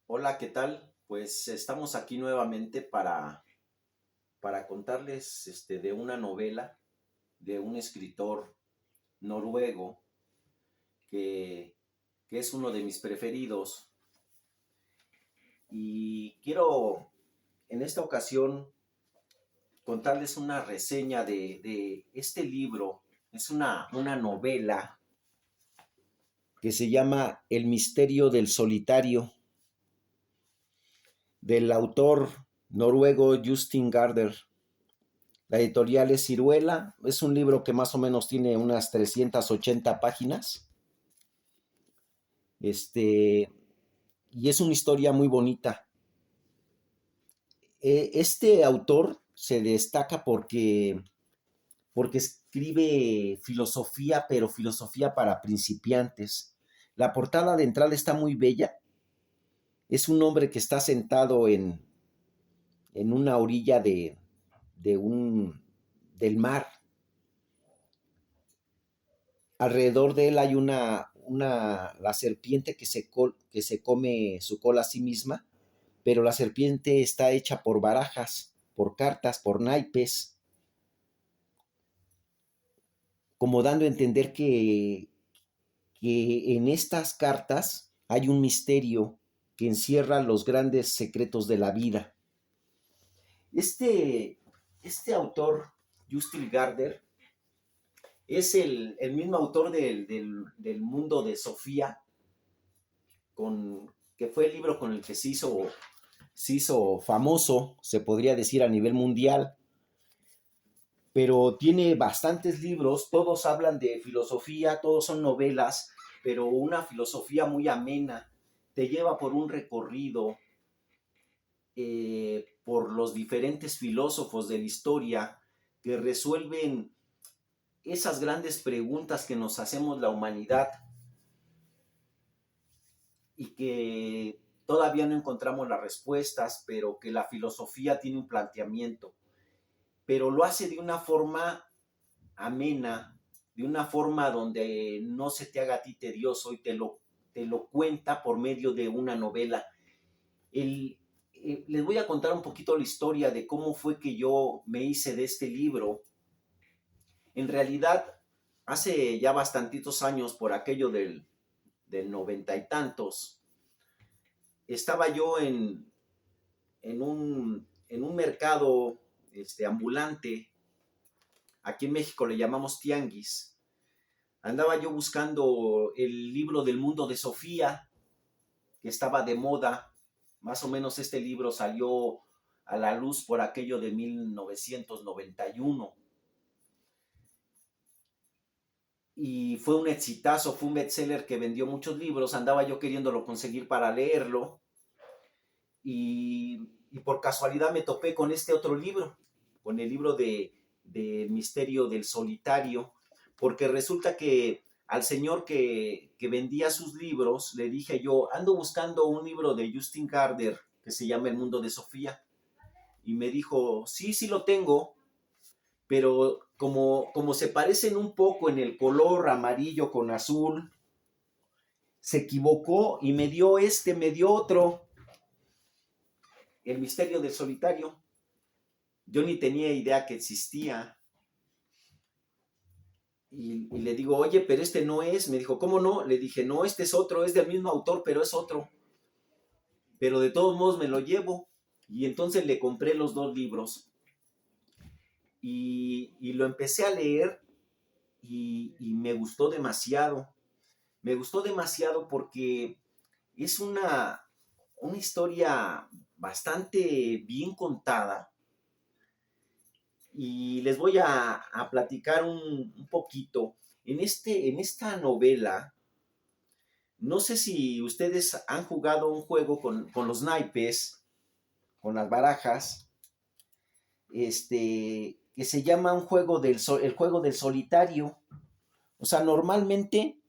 Hola, ¿qué tal? Pues estamos aquí nuevamente para contarles de una novela de un escritor noruego que, que es uno de mis preferidos. Y quiero en esta ocasión contarles una reseña de este libro. Es una novela que se llama El misterio del solitario, del autor noruego Justin Gardner. La editorial es Ciruela. Es un libro que más o menos tiene unas 380 páginas. Este, y es una historia muy bonita. Este autor se destaca porque escribe filosofía, pero filosofía para principiantes. La portada de entrada está muy bella. Es un hombre que está sentado en una orilla de del mar. Alrededor de él hay la serpiente que se come su cola a sí misma, pero la serpiente está hecha por barajas, por cartas, por naipes, como dando a entender que en estas cartas hay un misterio que encierra los grandes secretos de la vida. Este, este autor, Justin Gardner, es el mismo autor del mundo de Sofía, que fue el libro con el que se hizo famoso, se podría decir, a nivel mundial, pero tiene bastantes libros, todos hablan de filosofía, todos son novelas, pero una filosofía muy amena, te lleva por un recorrido por los diferentes filósofos de la historia que resuelven esas grandes preguntas que nos hacemos la humanidad y que todavía no encontramos las respuestas, pero que la filosofía tiene un planteamiento, pero lo hace de una forma amena, de una forma donde no se te haga a ti tedioso y te lo cuenta por medio de una novela. El, Les voy a contar un poquito la historia de cómo fue que yo me hice de este libro. En realidad, hace ya bastantitos años, por aquello del noventa y tantos, estaba yo en un mercado ambulante. Aquí en México le llamamos tianguis. Andaba yo buscando el libro del mundo de Sofía, que estaba de moda. Más o menos este libro salió a la luz por aquello de 1991. Y fue un exitazo, fue un bestseller que vendió muchos libros. Andaba yo queriéndolo conseguir para leerlo. Y por casualidad me topé con este otro libro, con el libro de Misterio del Solitario, porque resulta que al señor que vendía sus libros le dije yo, ando buscando un libro de Justin Gardner que se llama El Mundo de Sofía. Y me dijo, sí, sí lo tengo, pero como se parecen un poco en el color amarillo con azul, se equivocó y me dio otro, El Misterio del Solitario. Yo ni tenía idea que existía. Y le digo, oye, pero este no es. Me dijo, ¿cómo no? Le dije, no, este es otro, es del mismo autor, pero es otro. Pero de todos modos me lo llevo. Y entonces le compré los dos libros y lo empecé a leer y me gustó demasiado. Me gustó demasiado porque es una historia bastante bien contada y les voy a platicar un poquito. En esta novela, no sé si ustedes han jugado un juego con los naipes, con las barajas, que se llama el juego del solitario. O sea, normalmente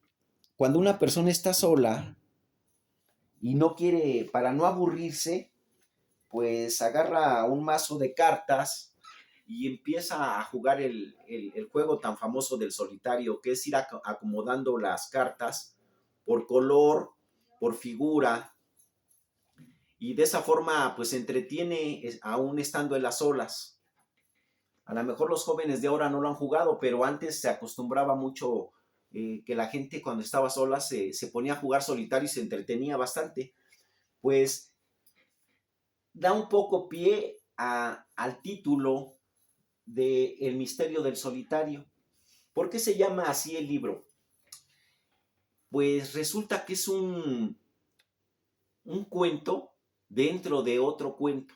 cuando una persona está sola y no quiere, para no aburrirse, pues agarra un mazo de cartas y empieza a jugar el juego tan famoso del solitario, que es ir acomodando las cartas por color, por figura, y de esa forma pues se entretiene aún estando en las olas. A lo mejor los jóvenes de ahora no lo han jugado, pero antes se acostumbraba mucho que la gente cuando estaba sola se ponía a jugar solitario y se entretenía bastante. Pues da un poco pie al título de El misterio del solitario. ¿Por qué se llama así el libro? Pues resulta que es un cuento dentro de otro cuento,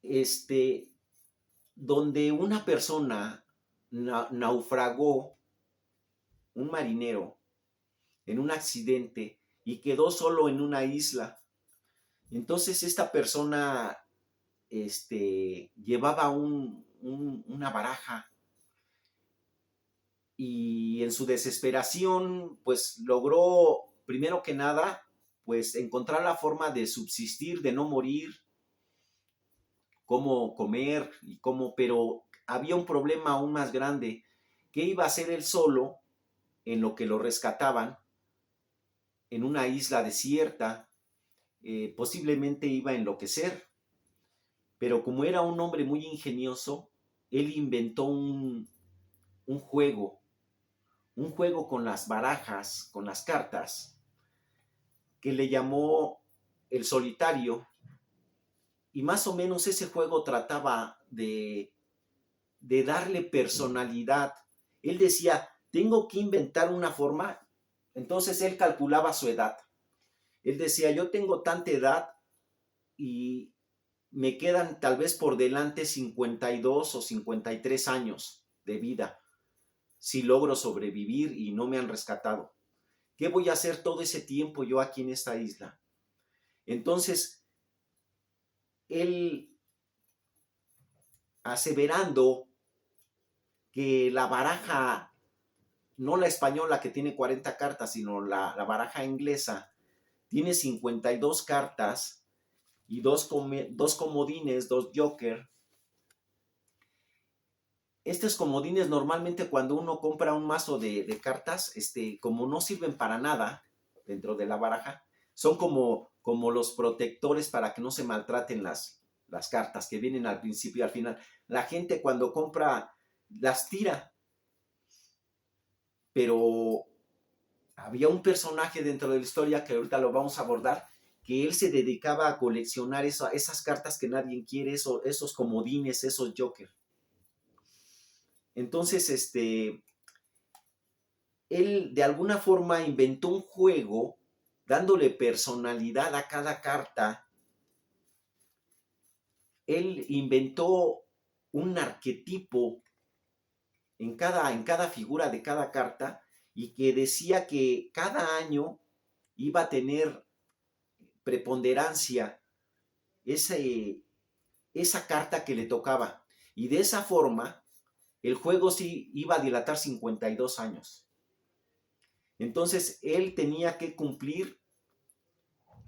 este, donde una persona naufragó, un marinero, en un accidente y quedó solo en una isla. Entonces esta persona llevaba una baraja y en su desesperación pues logró primero que nada pues encontrar la forma de subsistir, de no morir, cómo comer y cómo, pero había un problema aún más grande. ¿Qué iba a hacer él solo en lo que lo rescataban en una isla desierta? Posiblemente iba a enloquecer, pero como era un hombre muy ingenioso, él inventó un un juego con las barajas, con las cartas, que le llamó el solitario, y más o menos ese juego trataba de darle personalidad. Él decía, tengo que inventar una forma, entonces él calculaba su edad. Él decía, yo tengo tanta edad y me quedan tal vez por delante 52 o 53 años de vida si logro sobrevivir y no me han rescatado. ¿Qué voy a hacer todo ese tiempo yo aquí en esta isla? Entonces, él aseverando que la baraja, no la española que tiene 40 cartas, sino la baraja inglesa, tiene 52 cartas y dos comodines, dos joker. Estos comodines normalmente cuando uno compra un mazo de cartas, como no sirven para nada dentro de la baraja, son como los protectores para que no se maltraten las cartas que vienen al principio y al final. La gente cuando compra las tira, pero había un personaje dentro de la historia que ahorita lo vamos a abordar, que él se dedicaba a coleccionar esas cartas que nadie quiere, esos comodines, esos jokers. Entonces, él de alguna forma inventó un juego dándole personalidad a cada carta. Él inventó un arquetipo en cada figura de cada carta y que decía que cada año iba a tener preponderancia esa carta que le tocaba. Y de esa forma, el juego sí iba a dilatar 52 años. Entonces, él tenía que cumplir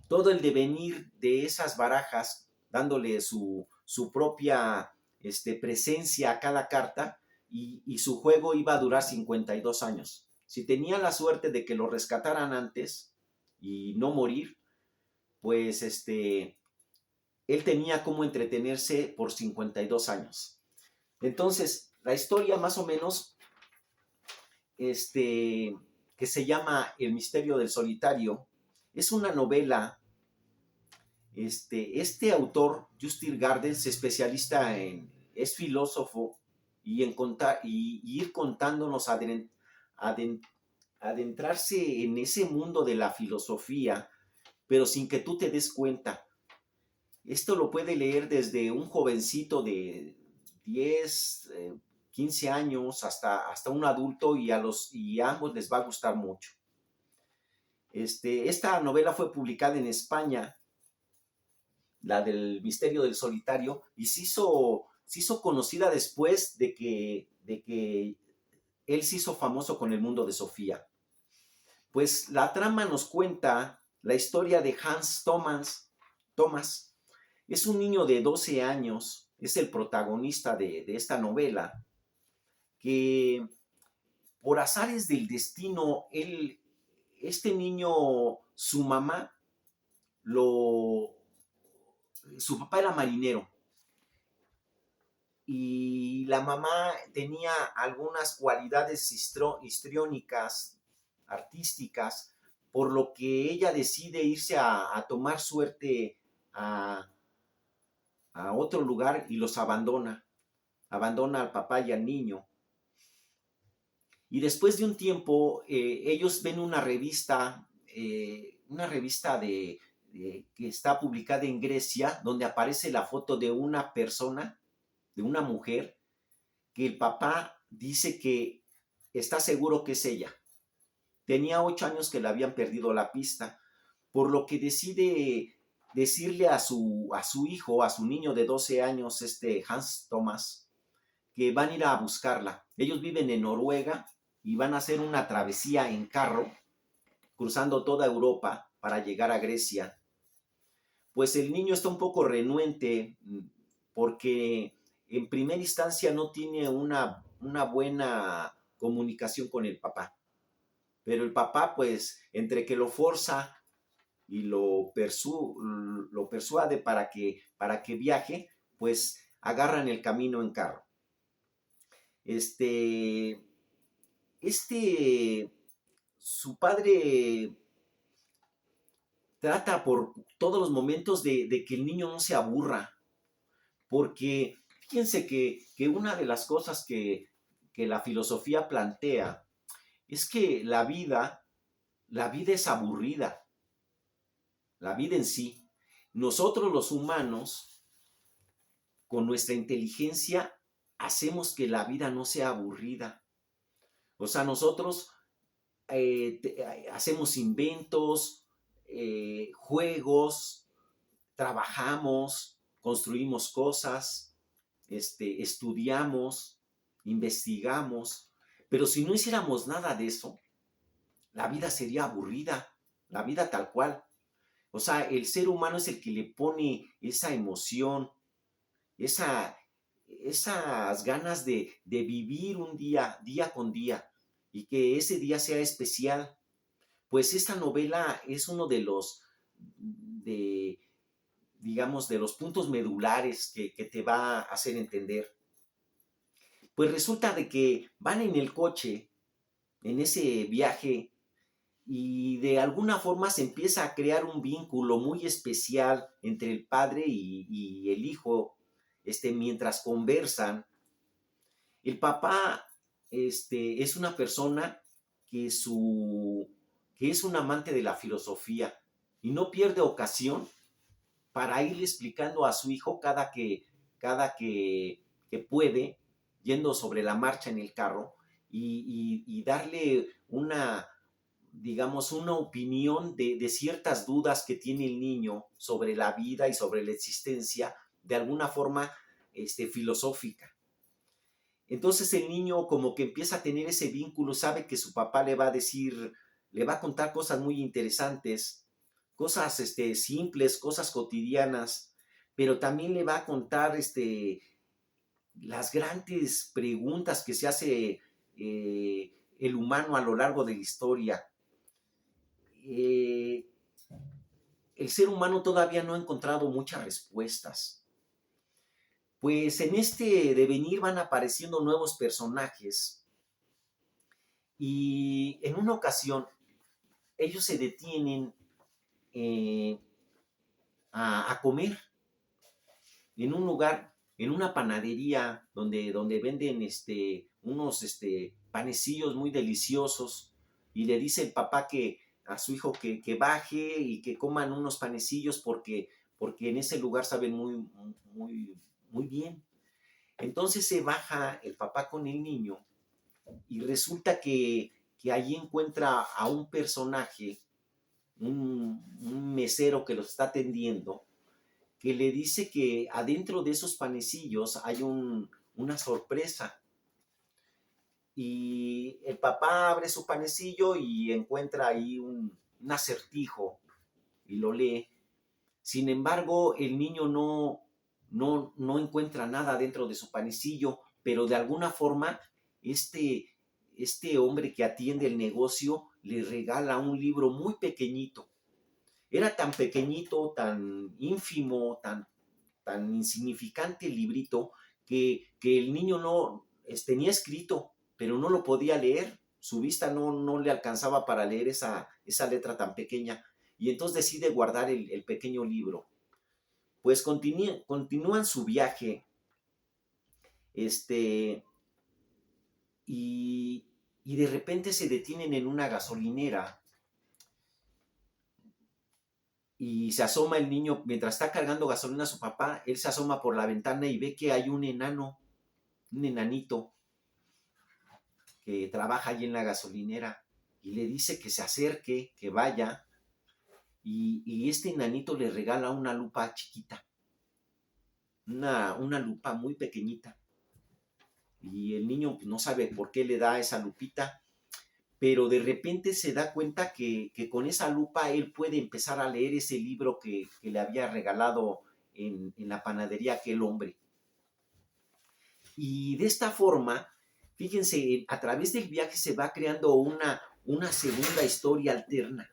todo el devenir de esas barajas, dándole su propia presencia a cada carta, y su juego iba a durar 52 años. Si tenía la suerte de que lo rescataran antes y no morir, pues él tenía como entretenerse por 52 años. Entonces, la historia más o menos, que se llama El misterio del solitario, es una novela. Este autor, Justin Gardens, especialista es filósofo y en contar y ir contándonos, adentrarse en ese mundo de la filosofía, pero sin que tú te des cuenta. Esto lo puede leer desde un jovencito de 10, 15 años hasta un adulto, y a ambos les va a gustar mucho. Esta novela fue publicada en España, la del misterio del solitario, y se hizo conocida después de que él se hizo famoso con el mundo de Sofía. Pues la trama nos cuenta la historia de Hans Thomas. Es un niño de 12 años, es el protagonista de esta novela, que por azares del destino, este niño, su mamá lo, su papá era marinero y la mamá tenía algunas cualidades histriónicas, artísticas, por lo que ella decide irse a tomar suerte a, a otro lugar y los abandona al papá y al niño. Y después de un tiempo, ellos ven una revista que está publicada en Grecia, donde aparece la foto de una persona, de una mujer, que el papá dice que está seguro que es ella. Tenía 8 años que le habían perdido la pista, por lo que decide decirle a su hijo, a su niño de 12 años, Hans Thomas, que van a ir a buscarla. Ellos viven en Noruega y van a hacer una travesía en carro, cruzando toda Europa para llegar a Grecia. Pues el niño está un poco renuente porque en primera instancia no tiene una buena comunicación con el papá. Pero el papá, pues, entre que lo forza y lo persuade para que viaje, pues agarran el camino en carro. Este, su padre trata por todos los momentos de que el niño no se aburra, porque fíjense que una de las cosas que la filosofía plantea es que la vida es aburrida, la vida en sí. Nosotros los humanos, con nuestra inteligencia, hacemos que la vida no sea aburrida. O sea, nosotros hacemos inventos, juegos, trabajamos, construimos cosas, estudiamos, investigamos, pero si no hiciéramos nada de eso, la vida sería aburrida, la vida tal cual. O sea, el ser humano es el que le pone esa emoción, esa, esas ganas de vivir un día con día, y que ese día sea especial. Pues esta novela es uno de, digamos, de los puntos medulares que te va a hacer entender. Pues resulta de que van en el coche, en ese viaje, y de alguna forma se empieza a crear un vínculo muy especial entre el padre y el hijo, mientras conversan. El papá es una persona que, que es un amante de la filosofía y no pierde ocasión para irle explicando a su hijo que puede, yendo sobre la marcha en el carro, y darle digamos, una opinión de ciertas dudas que tiene el niño sobre la vida y sobre la existencia, de alguna forma filosófica. Entonces el niño como que empieza a tener ese vínculo, sabe que su papá le va a decir, le va a contar cosas muy interesantes, cosas simples, cosas cotidianas, pero también le va a contar las grandes preguntas que se hace el humano a lo largo de la historia. El ser humano todavía no ha encontrado muchas respuestas. Pues en este devenir van apareciendo nuevos personajes y en una ocasión ellos se detienen eh, a comer en un lugar, en una panadería donde venden unos panecillos muy deliciosos, y le dice el papá a su hijo que baje y que coman unos panecillos porque en ese lugar saben muy bien. Entonces se baja el papá con el niño y resulta que allí encuentra a un personaje, un mesero que los está atendiendo, que le dice que adentro de esos panecillos hay una sorpresa. Y el papá abre su panecillo y encuentra ahí un acertijo y lo lee. Sin embargo, el niño no encuentra nada dentro de su panecillo, pero de alguna forma este hombre que atiende el negocio le regala un libro muy pequeñito. Era tan pequeñito, tan ínfimo, tan insignificante el librito, que el niño no tenía escrito, pero no lo podía leer. Su vista no le alcanzaba para leer esa letra tan pequeña. Y entonces decide guardar el pequeño libro. Pues continúan su viaje, y, y de repente se detienen en una gasolinera y se asoma el niño, mientras está cargando gasolina a su papá, él se asoma por la ventana y ve que hay un enanito que trabaja allí en la gasolinera y le dice que se acerque, que vaya, y este enanito le regala una lupa chiquita, una lupa muy pequeñita. Y el niño no sabe por qué le da esa lupita, pero de repente se da cuenta que con esa lupa él puede empezar a leer ese libro que le había regalado en la panadería aquel hombre. Y de esta forma, fíjense, a través del viaje se va creando una segunda historia alterna.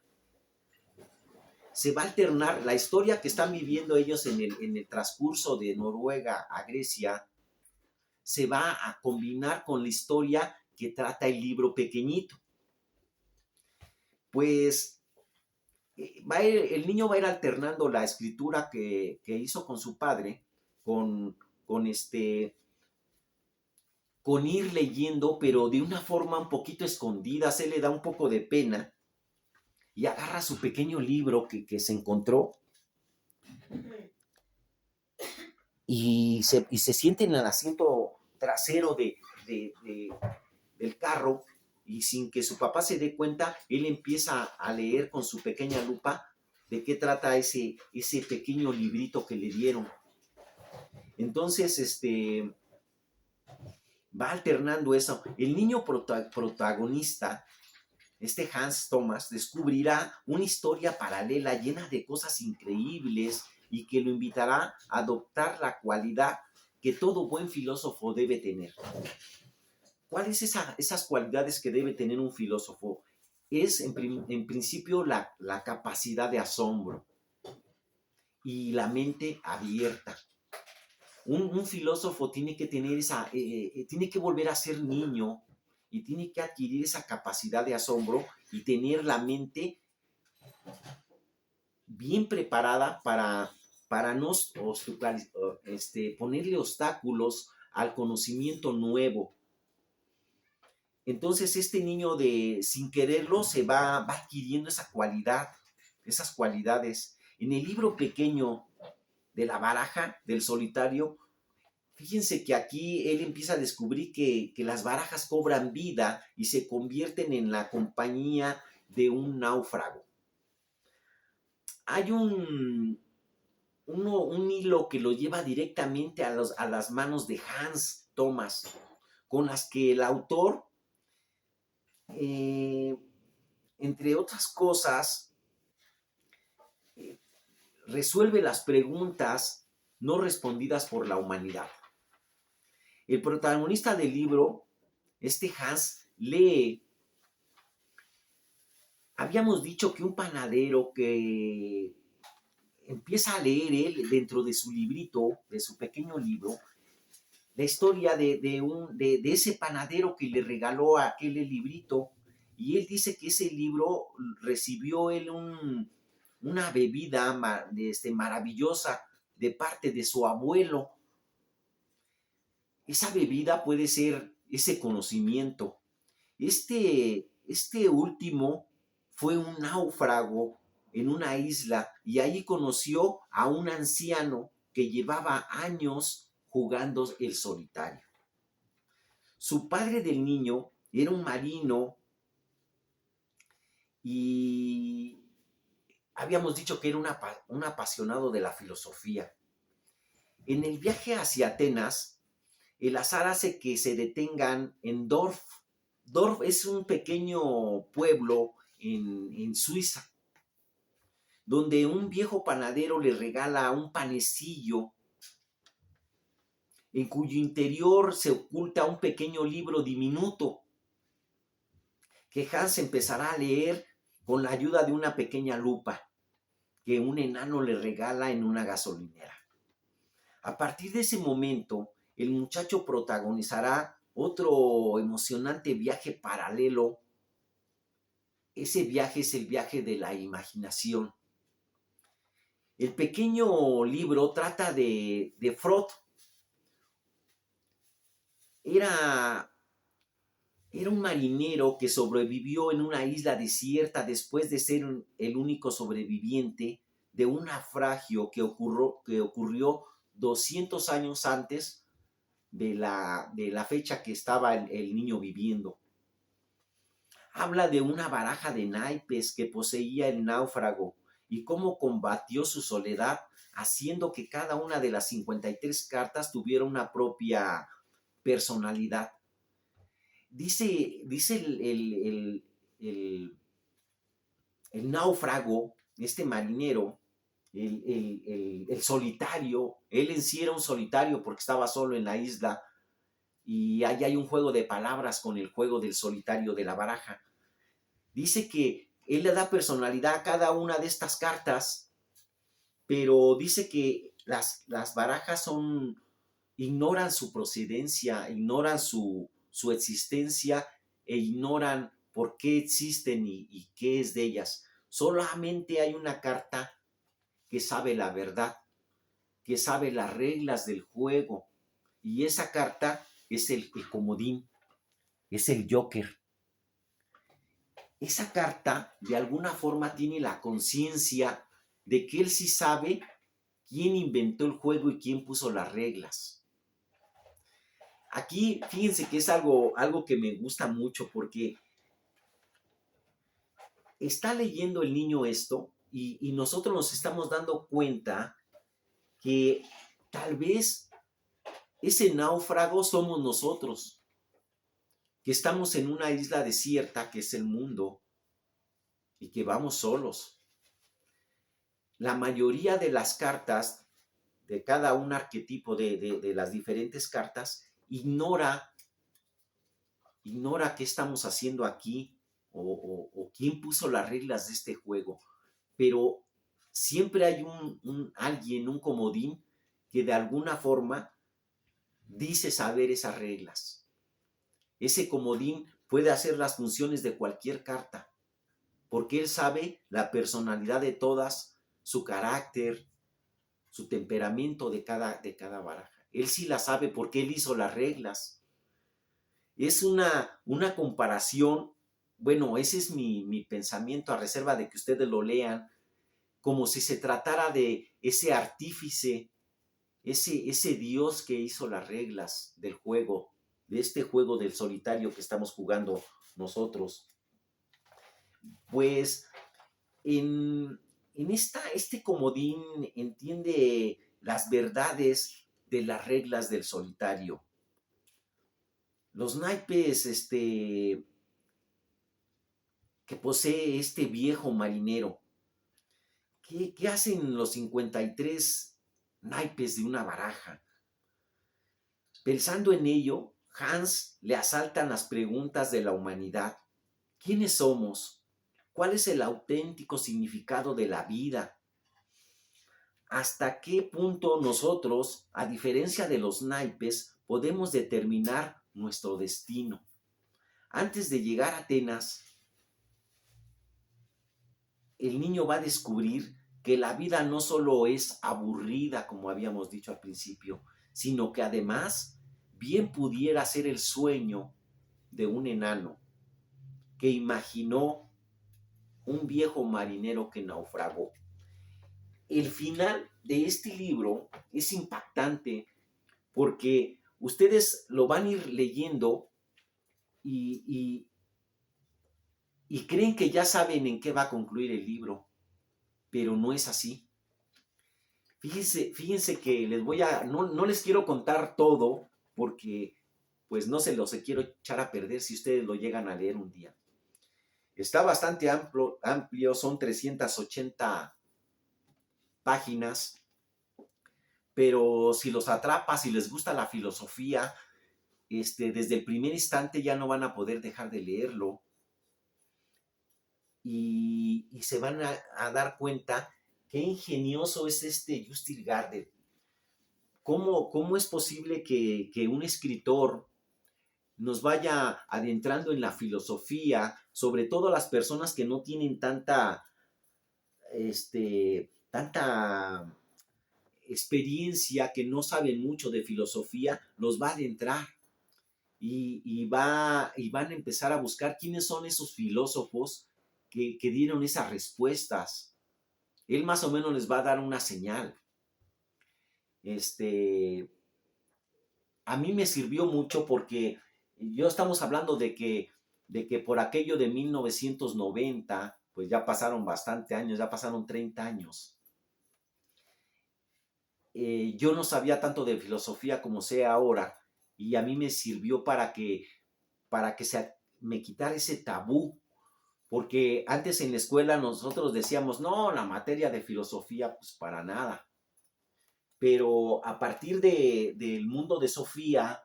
Se va a alternar la historia que están viviendo ellos en el transcurso de Noruega a Grecia, se va a combinar con la historia que trata el libro pequeñito. Pues el niño va a ir alternando la escritura que hizo con su padre con, con, con ir leyendo, pero de una forma un poquito escondida. Se le da un poco de pena y agarra su pequeño libro que se encontró y se siente en el asiento trasero del carro, y sin que su papá se dé cuenta, él empieza a leer con su pequeña lupa de qué trata ese pequeño librito que le dieron. Entonces, va alternando eso. El niño protagonista, Hans Thomas, descubrirá una historia paralela llena de cosas increíbles y que lo invitará a adoptar la cualidad que todo buen filósofo debe tener. ¿Cuáles esas cualidades que debe tener un filósofo? Es en principio la capacidad de asombro y la mente abierta. Un filósofo tiene que tener tiene que volver a ser niño y tiene que adquirir esa capacidad de asombro y tener la mente bien preparada para no ponerle obstáculos al conocimiento nuevo. Entonces este niño sin quererlo se va adquiriendo esa cualidad, esas cualidades. En el libro pequeño de la baraja, del solitario, fíjense que aquí él empieza a descubrir que las barajas cobran vida y se convierten en la compañía de un náufrago. Hay un hilo que lo lleva directamente a las manos de Hans Thomas, con las que el autor, entre otras cosas, resuelve las preguntas no respondidas por la humanidad. El protagonista del libro, Hans, lee. Habíamos dicho que un panadero que empieza a leer él dentro de su librito, de su pequeño libro, la historia de ese panadero que le regaló aquel librito, y él dice que ese libro recibió él una bebida maravillosa de parte de su abuelo. Esa bebida puede ser ese conocimiento. Este último fue un náufrago en una isla y ahí conoció a un anciano que llevaba años jugando el solitario. Su padre del niño era un marino y habíamos dicho que era un apasionado de la filosofía. En el viaje hacia Atenas, el azar hace que se detengan en Dorf. Dorf es un pequeño pueblo en Suiza, donde un viejo panadero le regala un panecillo en cuyo interior se oculta un pequeño libro diminuto que Hans empezará a leer con la ayuda de una pequeña lupa. que un enano le regala en una gasolinera. A partir de ese momento, el muchacho protagonizará otro emocionante viaje paralelo. Ese viaje es el viaje de la imaginación. El pequeño libro trata de Frot. Era, era un marinero que sobrevivió en una isla desierta después de ser el único sobreviviente de un naufragio que ocurrió 200 años antes de la fecha que estaba el niño viviendo. Habla de una baraja de naipes que poseía el náufrago y cómo combatió su soledad haciendo que cada una de las 53 cartas tuviera una propia personalidad. Dice el náufrago, este marinero, el solitario, él en sí era un solitario porque estaba solo en la isla, y ahí hay un juego de palabras con el juego del solitario de la baraja. Dice que él le da personalidad a cada una de estas cartas, pero dice que las barajas ignoran su procedencia, ignoran su existencia e ignoran por qué existen y qué es de ellas. Solamente hay una carta que sabe la verdad, que sabe las reglas del juego, y esa carta es el comodín, es el Joker. Esa carta de alguna forma tiene la conciencia de que él sí sabe quién inventó el juego y quién puso las reglas. Aquí fíjense que es algo que me gusta mucho porque está leyendo el niño esto y nosotros nos estamos dando cuenta que tal vez ese náufrago somos nosotros, que estamos en una isla desierta que es el mundo y que vamos solos. La mayoría de las cartas, de cada un arquetipo de las diferentes cartas, ignora qué estamos haciendo aquí o quién puso las reglas de este juego. Pero siempre hay alguien, un comodín, que de alguna forma dice saber esas reglas. Ese comodín puede hacer las funciones de cualquier carta, porque él sabe la personalidad de todas, su carácter, su temperamento de cada baraja. Él sí la sabe porque él hizo las reglas. Es una comparación, bueno, ese es mi pensamiento, a reserva de que ustedes lo lean, como si se tratara de ese artífice, ese Dios que hizo las reglas del juego, de este juego del solitario que estamos jugando nosotros. Pues en este comodín entiende las verdades de las reglas del solitario. Los naipes que posee este viejo marinero. ¿Qué hacen los 53 naipes de una baraja? Pensando en ello, Hans le asaltan las preguntas de la humanidad. ¿Quiénes somos? ¿Cuál es el auténtico significado de la vida? ¿Hasta qué punto nosotros, a diferencia de los naipes, podemos determinar nuestro destino? Antes de llegar a Atenas, el niño va a descubrir que la vida no solo es aburrida, como habíamos dicho al principio, sino que además bien pudiera ser el sueño de un enano que imaginó un viejo marinero que naufragó. El final de este libro es impactante porque ustedes lo van a ir leyendo y creen que ya saben en qué va a concluir el libro, pero no es así. Fíjense que no les quiero contar todo porque pues no se los quiero echar a perder si ustedes lo llegan a leer un día. Está bastante amplio, son 380 páginas, pero si los atrapa, si les gusta la filosofía, desde el primer instante ya no van a poder dejar de leerlo y se van a dar cuenta qué ingenioso es este Justin Gardner. ¿Cómo es posible que un escritor nos vaya adentrando en la filosofía, sobre todo a las personas que no tienen tanta experiencia, que no saben mucho de filosofía, los va a adentrar y van a empezar a buscar quiénes son esos filósofos que dieron esas respuestas? Él más o menos les va a dar una señal. Este, a mí me sirvió mucho porque yo estamos hablando de que por aquello de 1990, pues ya pasaron bastante años, ya pasaron 30 años. Yo no sabía tanto de filosofía como sé ahora y a mí me sirvió para que me quitara ese tabú, porque antes en la escuela nosotros decíamos, no, la materia de filosofía, pues para nada. Pero a partir del mundo de Sofía,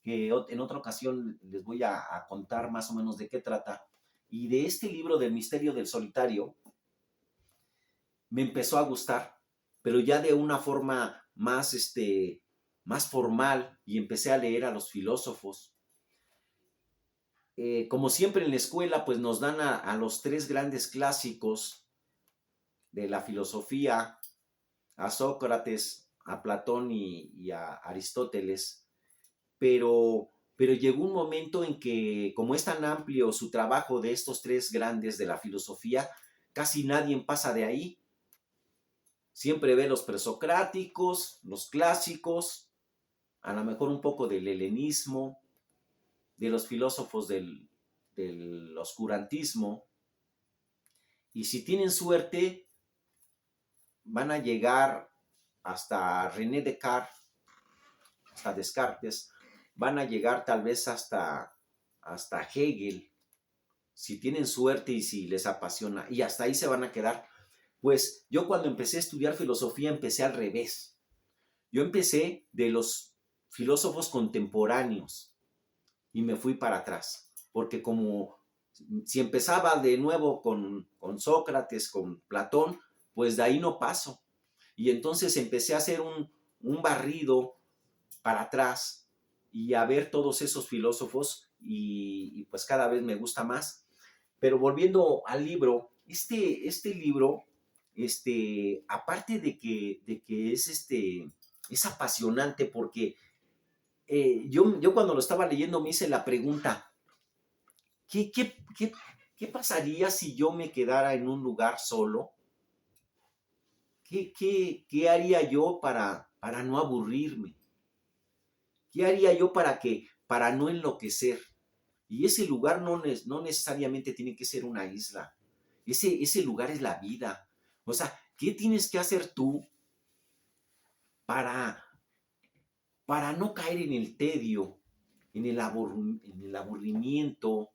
que en otra ocasión les voy a contar más o menos de qué trata, y de este libro del misterio del solitario, me empezó a gustar, pero ya de una forma más formal, y empecé a leer a los filósofos. Como siempre en la escuela, pues nos dan a los tres grandes clásicos de la filosofía, a Sócrates, a Platón y a Aristóteles, pero llegó un momento en que, como es tan amplio su trabajo de estos tres grandes de la filosofía, casi nadie pasa de ahí. Siempre ve los presocráticos, los clásicos, a lo mejor un poco del helenismo, de los filósofos del oscurantismo, y si tienen suerte, van a llegar hasta René Descartes, hasta Descartes, van a llegar tal vez hasta Hegel, si tienen suerte y si les apasiona, y hasta ahí se van a quedar. Pues yo cuando empecé a estudiar filosofía empecé al revés. Yo empecé de los filósofos contemporáneos y me fui para atrás, porque como si empezaba de nuevo con Sócrates, con Platón, pues de ahí no paso. Y entonces empecé a hacer un barrido para atrás y a ver todos esos filósofos y pues cada vez me gusta más. Pero volviendo al libro, este libro, aparte de que es apasionante porque yo cuando lo estaba leyendo me hice la pregunta, ¿qué pasaría si yo me quedara en un lugar solo? ¿Qué haría yo para no aburrirme? ¿Qué haría yo para no enloquecer? Y ese lugar no necesariamente tiene que ser una isla. Ese lugar es la vida. O sea, ¿qué tienes que hacer tú para, para no caer en el tedio, en el aburrimiento,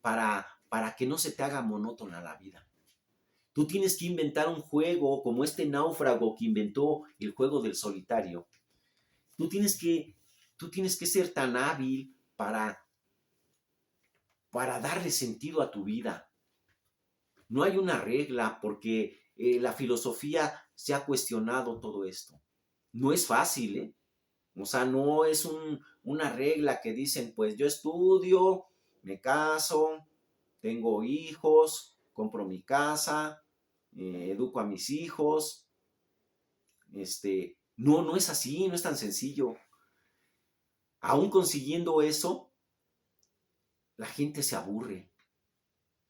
para que no se te haga monótona la vida? Tú tienes que inventar un juego como este náufrago que inventó el juego del solitario. Tú tienes que, tú tienes que ser tan hábil para darle sentido a tu vida. No hay una regla porque la filosofía se ha cuestionado todo esto. No es fácil, ¿eh? O sea, no es una regla que dicen, pues yo estudio, me caso, tengo hijos, compro mi casa, educo a mis hijos. No es así, no es tan sencillo. Aún consiguiendo eso, la gente se aburre.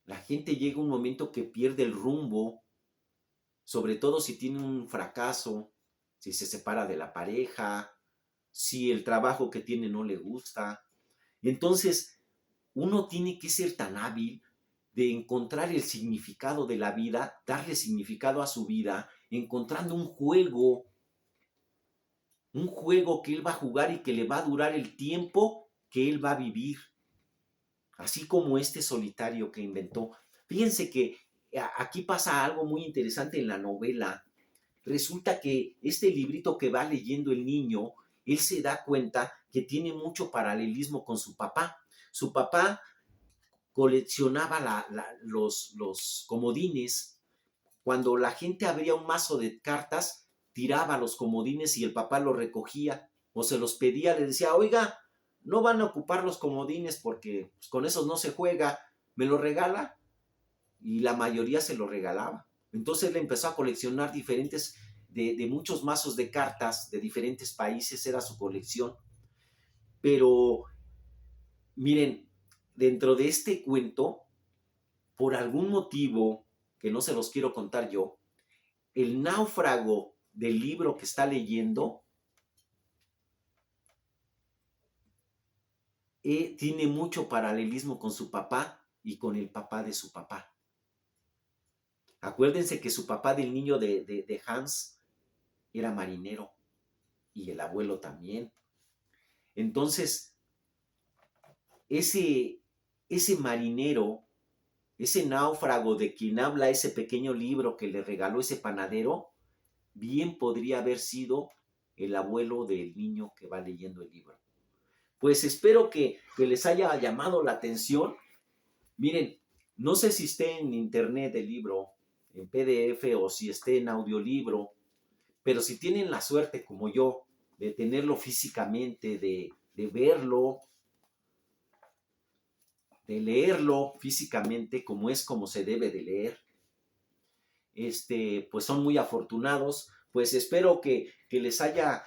La gente llega a un momento que pierde el rumbo, sobre todo si tiene un fracaso, si se separa de la pareja, si el trabajo que tiene no le gusta. Entonces, uno tiene que ser tan hábil de encontrar el significado de la vida, darle significado a su vida, encontrando un juego que él va a jugar y que le va a durar el tiempo que él va a vivir, así como este solitario que inventó. Fíjense que aquí pasa algo muy interesante en la novela. Resulta que este librito que va leyendo el niño, él se da cuenta que tiene mucho paralelismo con su papá. Su papá coleccionaba los comodines cuando la gente abría un mazo de cartas, tiraba los comodines y el papá los recogía o se los pedía, le decía, oiga, no van a ocupar los comodines porque pues, con esos no se juega, ¿me lo regala? Y la mayoría se lo regalaba. Entonces él empezó a coleccionar diferentes, de muchos mazos de cartas de diferentes países, era su colección. Pero miren, dentro de este cuento, por algún motivo que no se los quiero contar yo, el náufrago del libro que está leyendo tiene mucho paralelismo con su papá y con el papá de su papá. Acuérdense que su papá del niño de Hans era marinero y el abuelo también. Entonces, ese marinero, ese náufrago de quien habla ese pequeño libro que le regaló ese panadero, bien podría haber sido el abuelo del niño que va leyendo el libro. Pues espero que les haya llamado la atención. Miren, no sé si esté en internet el libro, en PDF o si esté en audiolibro, pero si tienen la suerte como yo de tenerlo físicamente, de verlo, de leerlo físicamente como se debe de leer, pues son muy afortunados. Pues espero que les haya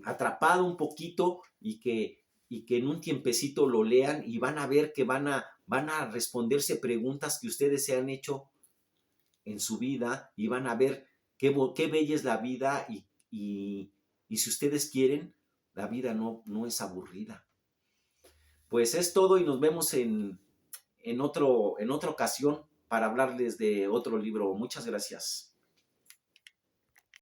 atrapado un poquito y que en un tiempecito lo lean y van a ver que van a responderse preguntas que ustedes se han hecho en su vida y van a ver qué bella es la vida y si ustedes quieren, la vida no es aburrida. Pues es todo y nos vemos en otra ocasión para hablarles de otro libro. Muchas gracias.